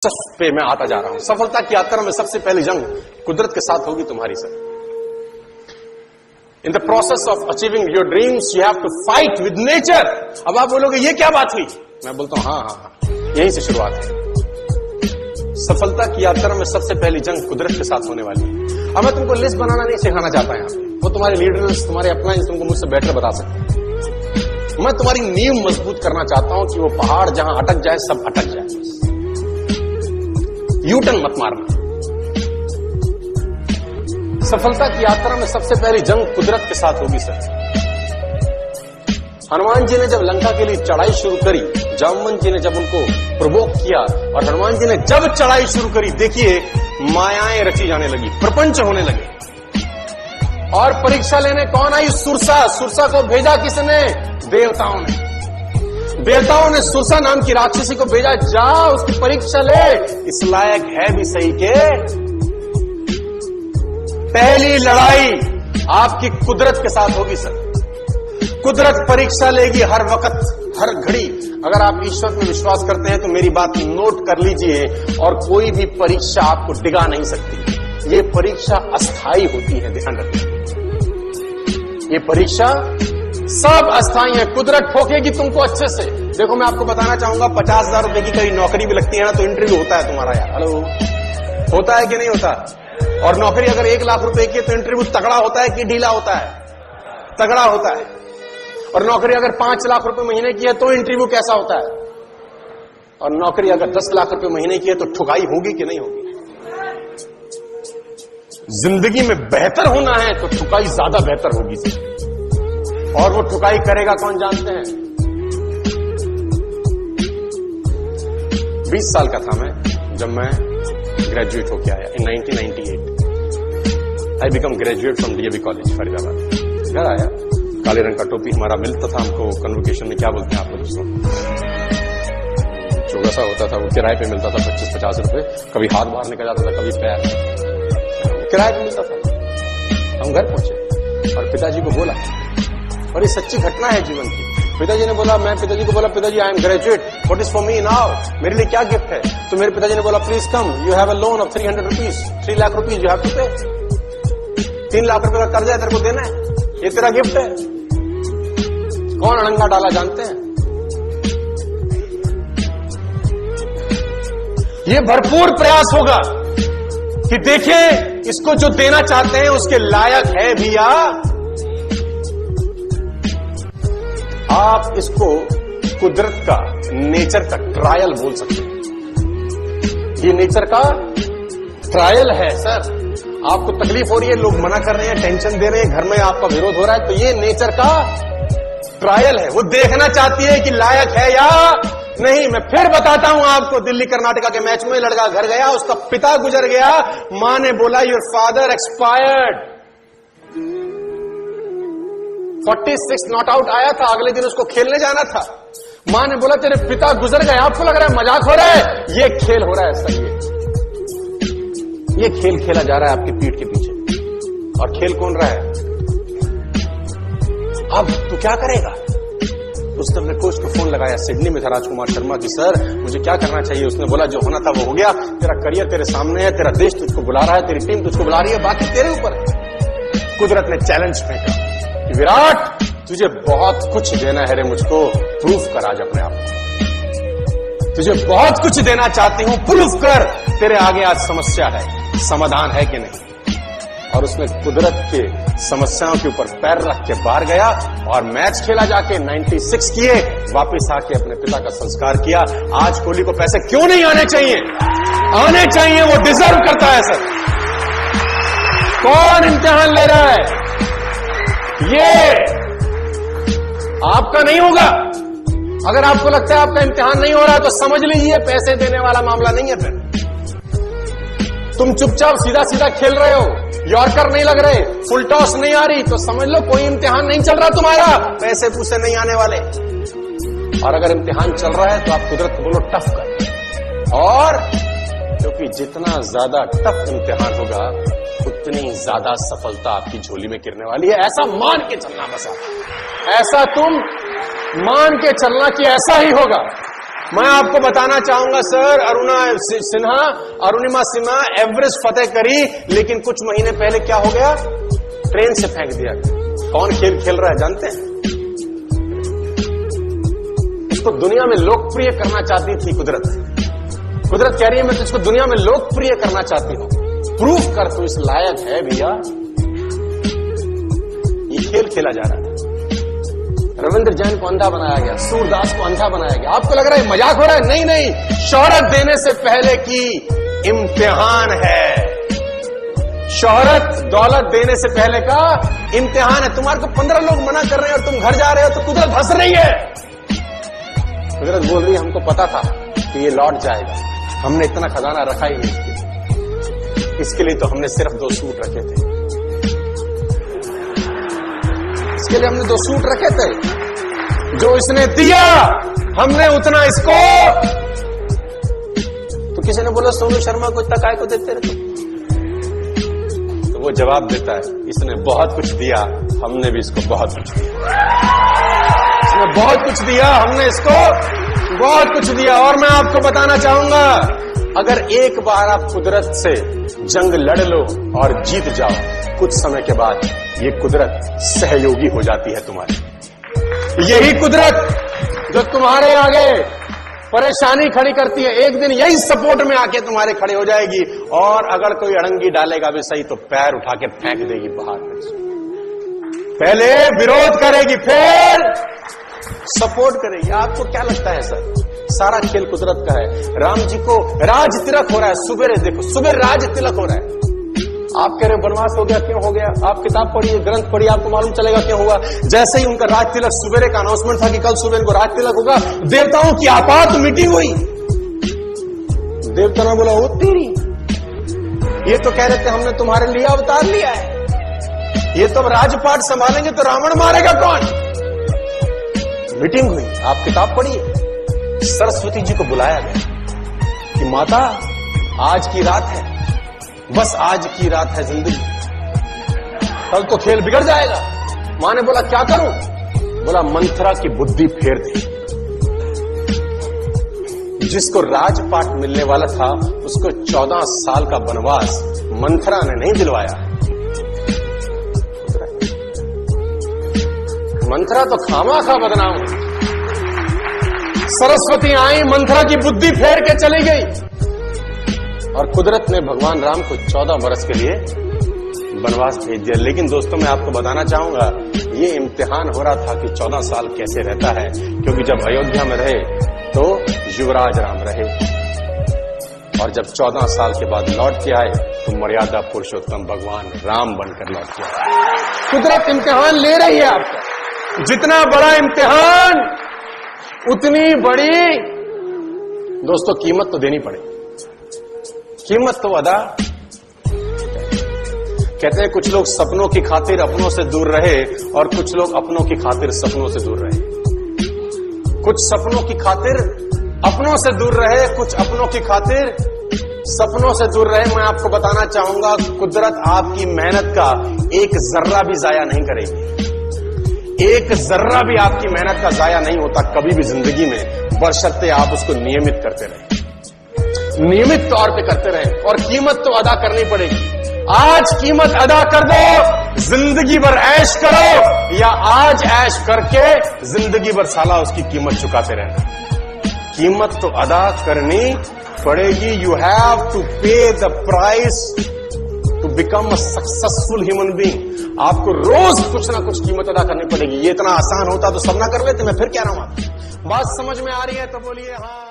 पे मैं आता जा रहा हूं। सफलता की यात्रा में सबसे पहली जंग कुदरत के साथ होगी तुम्हारी sir. In the process of achieving your dreams you have to fight with nature. अब आप बोलोगे ये क्या बात हुई? मैं बोलता हूं हाँ, यहीं से शुरुआत है। सफलता की यात्रा में सबसे पहली जंग कुदरत के साथ होने वाली है। अब मैं तुमको लिस्ट बनाना नहीं सिखाना चाहता यहाँ पे, वो तुम्हारे लीडर्स तुम्हारे अपलाइन तुमको मुझसे बेटर बता सकते हैं। मैं तुम्हारी नींव मजबूत करना चाहता हूं कि वो पहाड़ जहां अटक जाए सब अटक जाए, यूटर्न मत मारना। सफलता की यात्रा में सबसे पहली जंग कुदरत के साथ होगी सर। हनुमान जी ने जब लंका के लिए चढ़ाई शुरू करी, जामवंत जी ने जब उनको प्रोवोक किया और हनुमान जी ने जब चढ़ाई शुरू करी, देखिए मायाएं रची जाने लगी, प्रपंच होने लगे। और परीक्षा लेने कौन आई? सुरसा। सुरसा को भेजा किसने? देवताओं ने। देवताओं ने सुरसा नाम की राक्षसी को भेजा, जा उसकी परीक्षा ले, इस लायक है भी सही के। पहली लड़ाई आपकी कुदरत के साथ होगी सर। कुदरत परीक्षा लेगी हर वक्त, हर घड़ी। अगर आप ईश्वर में विश्वास करते हैं तो मेरी बात नोट कर लीजिए, और कोई भी परीक्षा आपको डिगा नहीं सकती। ये परीक्षा अस्थाई होती है, ध्यान रखिए। ये परीक्षा सब अस्थाई है। कुदरत ठोकेगी तुमको अच्छे से। देखो मैं आपको बताना चाहूंगा, 50,000 रुपए की कहीं नौकरी भी लगती है ना तो इंटरव्यू होता है तुम्हारा यार। हेलो, होता है कि नहीं होता? और नौकरी अगर 1 लाख रुपए की है तो इंटरव्यू तगड़ा होता है कि ढीला होता है? तगड़ा होता है। और नौकरी अगर 5 लाख रुपए महीने की है तो इंटरव्यू कैसा होता है? और नौकरी अगर 10 लाख रुपए महीने की है तो ठुकाई होगी कि नहीं होगी? जिंदगी में बेहतर होना है तो ठुकाई ज्यादा बेहतर होगी। और वो ठुकाई करेगा कौन जानते हैं? 20 साल का था मैं जब मैं ग्रेजुएट होके आया इन 1998। I become graduate from DAV college Faridabad. घर आया, काले रंग का टोपी हमारा मिलता था हमको कन्वोकेशन में, क्या बोलते हैं आप लोग उसको, चोगा सा होता था, वो किराए पे मिलता था 25-50 रुपए। कभी हाथ बाहर निकल जाता था, कभी पैर, किराए पे मिलता था। हम घर पहुंचे और पिताजी को बोला, और ये सच्ची घटना है जीवन की। पिताजी ने बोला, मैं पिताजी को बोला, पिताजी I am graduate, what is for me now? मेरे लिए क्या गिफ्ट है? तो मेरे पिताजी ने बोला, please come, you have a loan of 300 rupees, 3 lakh rupees you have to pay. 3 lakh रुपए का कर्जा है, तेरे को देना है, ये तेरा गिफ्ट है। कौन अड़ंगा डाला जानते हैं? ये भरपूर प्रयास होगा कि देखें इसको जो देना चाहते हैं उसके लायक है भी या। आप इसको कुदरत का, नेचर का ट्रायल बोल सकते हैं। ये नेचर का ट्रायल है सर। आपको तकलीफ हो रही है, लोग मना कर रहे हैं, टेंशन दे रहे हैं, घर में आपका विरोध हो रहा है, तो ये नेचर का ट्रायल है। वो देखना चाहती है कि लायक है या नहीं। मैं फिर बताता हूं आपको, दिल्ली कर्नाटका के मैच में लड़का घर गया, उसका पिता गुजर गया, मां ने बोला your father expired. 46 not out आया था, अगले दिन उसको खेलने जाना था। मां ने बोला तेरे पिता गुजर गए। आपको लग रहा है मजाक हो रहा है? ये खेल हो रहा है सर। ये खेल खेला जा रहा है आपकी पीठ के पीछे। और खेल कौन रहा है? अब तू क्या करेगा? उसने अपने कोच को फोन लगाया, सिडनी में था राजकुमार शर्मा की, सर मुझे क्या करना चाहिए? उसने बोला जो होना था वो हो गया, तेरा करियर तेरे सामने है, तेरा देश तुझको बुला रहा है, तेरी टीम तुझको बुला रही है, बाकी तेरे ऊपर है। कुदरत ने चैलेंज फेंका कि विराट तुझे बहुत कुछ देना है रे, मुझको प्रूफ कर आज अपने आप को। तुझे बहुत कुछ देना चाहती हूं, प्रूफ कर। तेरे आगे आज समस्या है, समाधान है कि नहीं? और उसने कुदरत के समस्याओं के ऊपर पैर रख के बाहर गया और मैच खेला जाके 96 किए, वापस आके अपने पिता का संस्कार किया। आज कोहली को पैसे क्यों नहीं आने चाहिए? आने चाहिए, वो डिजर्व करता है सर। कौन इम्तिहान ले रहा है? ये आपका नहीं होगा। अगर आपको लगता है आपका इम्तिहान नहीं हो रहा है तो समझ लीजिए पैसे देने वाला मामला नहीं है। फिर तुम चुपचाप सीधा सीधा खेल रहे हो, यॉर्कर नहीं लग रहे, फुल टॉस नहीं आ रही, तो समझ लो कोई इम्तिहान नहीं चल रहा तुम्हारा, पैसे पूसे नहीं आने वाले। और अगर इम्तिहान चल रहा है तो आप कुदरत को बोलो टफ कर। और क्योंकि जितना ज्यादा टफ इम्तिहान होगा उतनी ज्यादा सफलता आपकी झोली में गिरने वाली है। ऐसा मान के चलना, बस ऐसा तुम मान के चलना कि ऐसा ही होगा। मैं आपको बताना चाहूंगा सर, अरुणिमा सिन्हा एवरेस्ट फतेह करी, लेकिन कुछ महीने पहले क्या हो गया? ट्रेन से फेंक दिया। कौन खेल खेल रहा है जानते हैं? इसको दुनिया में लोकप्रिय करना चाहती थी कुदरत। कुदरत कह रही है मैं तुझको दुनिया में लोकप्रिय करना चाहती हूं, प्रूफ कर तू इस लायक है भैया। ये खेल खेला जा रहा है। रविंद्र जैन को अंधा बनाया गया, सूरदास को अंधा बनाया गया। आपको लग रहा है मजाक हो रहा है? नहीं नहीं, शोहरत देने से पहले की इम्तिहान है। शोहरत दौलत देने से पहले का इम्तिहान है। तुम्हारे को 15 लोग मना कर रहे हैं और तुम घर जा रहे हो तो कुदरत हंस रही है। कुदरत बोल रही है हमको पता था कि ये लौट जाएगा, हमने इतना खजाना रखा ही नहीं इसके लिए तो हमने सिर्फ 2 सूट रखे थे। इसके लिए हमने 2 सूट रखे थे। जो इसने दिया हमने उतना इसको। तो किसी ने बोला सोनू शर्मा को इतना काय को देते रहते? तो वो जवाब देता है इसने बहुत कुछ दिया, हमने भी इसको बहुत कुछ दिया। इसने बहुत कुछ दिया, हमने इसको बहुत कुछ दिया। और मैं आपको बताना चाहूंगा, अगर एक बार आप कुदरत से जंग लड़ लो और जीत जाओ, कुछ समय के बाद ये कुदरत सहयोगी हो जाती है तुम्हारी। यही कुदरत जो तुम्हारे आगे परेशानी खड़ी करती है, एक दिन यही सपोर्ट में आके तुम्हारे खड़े हो जाएगी। और अगर कोई अड़ंगी डालेगा भी सही तो पैर उठा के फेंक देगी बाहर। पहले विरोध करेगी, फिर सपोर्ट करेगी। आपको क्या लगता है सर? सारा खेल कुदरत का है। राम जी को राज तिलक हो रहा है, सुबेरे देखो, सुबह राज तिलक हो रहा है। आप कह रहे हो वनवास हो गया, क्यों हो गया? आप किताब पढ़िए, ग्रंथ पढ़िए, आपको मालूम चलेगा क्यों हुआ। जैसे ही उनका राज तिलक, सुबेरे का अनाउंसमेंट था कि कल सुबह इनको राज तिलक होगा, देवताओं की आपात मीटिंग हुई। देवता ने बोला ओ तेरी, ये तो कह रहे थे हमने तुम्हारे लिए अवतार लिया है, ये तो राजपाट संभालेंगे तो रावण मारेगा कौन? मीटिंग हुई, आप किताब पढ़िए। सरस्वती जी को बुलाया गया कि माता आज की रात है, बस आज की रात है जिंदगी, कल तो खेल बिगड़ जाएगा। मां ने बोला क्या करूं? बोला मंथरा की बुद्धि फेर दे। जिसको राजपाट मिलने वाला था उसको 14 साल का वनवास मंथरा ने नहीं दिलवाया। मंथरा तो खामा-खा बदनाम हुई। सरस्वती आई, मंथरा की बुद्धि फेर के चली गई और कुदरत ने भगवान राम को 14 वर्ष के लिए वनवास भेज दिया। लेकिन दोस्तों मैं आपको बताना चाहूंगा, ये इम्तिहान हो रहा था कि 14 साल कैसे रहता है, क्योंकि जब अयोध्या में रहे तो युवराज राम रहे और जब 14 साल के बाद लौट के आए तो मर्यादा पुरुषोत्तम भगवान राम बनकर लौट के आए। कुदरत इम्तिहान ले रही है आपका। जितना बड़ा इम्तिहान उतनी बड़ी दोस्तों कीमत तो देनी पड़ेगी। कीमत तो अदा। कहते हैं कुछ लोग सपनों की खातिर अपनों से दूर रहे और कुछ लोग अपनों की खातिर सपनों से दूर रहे। कुछ सपनों की खातिर अपनों से दूर रहे, कुछ अपनों की खातिर सपनों से दूर रहे। मैं आपको बताना चाहूंगा, कुदरत आपकी मेहनत का एक जर्रा भी जाया नहीं करेगी। एक जर्रा भी आपकी मेहनत का जाया नहीं होता कभी भी जिंदगी में, बशर्ते आप उसको नियमित करते रहें, नियमित तौर पे करते रहें। और कीमत तो अदा करनी पड़ेगी। आज कीमत अदा कर दो, जिंदगी भर ऐश करो, या आज ऐश करके जिंदगी भर साला उसकी कीमत चुकाते रहना। कीमत तो अदा करनी पड़ेगी। You have to pay the price to become a successful human being. आपको रोज कुछ ना कुछ कीमत अदा करनी पड़ेगी। ये इतना आसान होता तो सब ना कर लेते। मैं फिर कह रहा हूं, बात समझ में आ रही है तो बोलिए हाँ।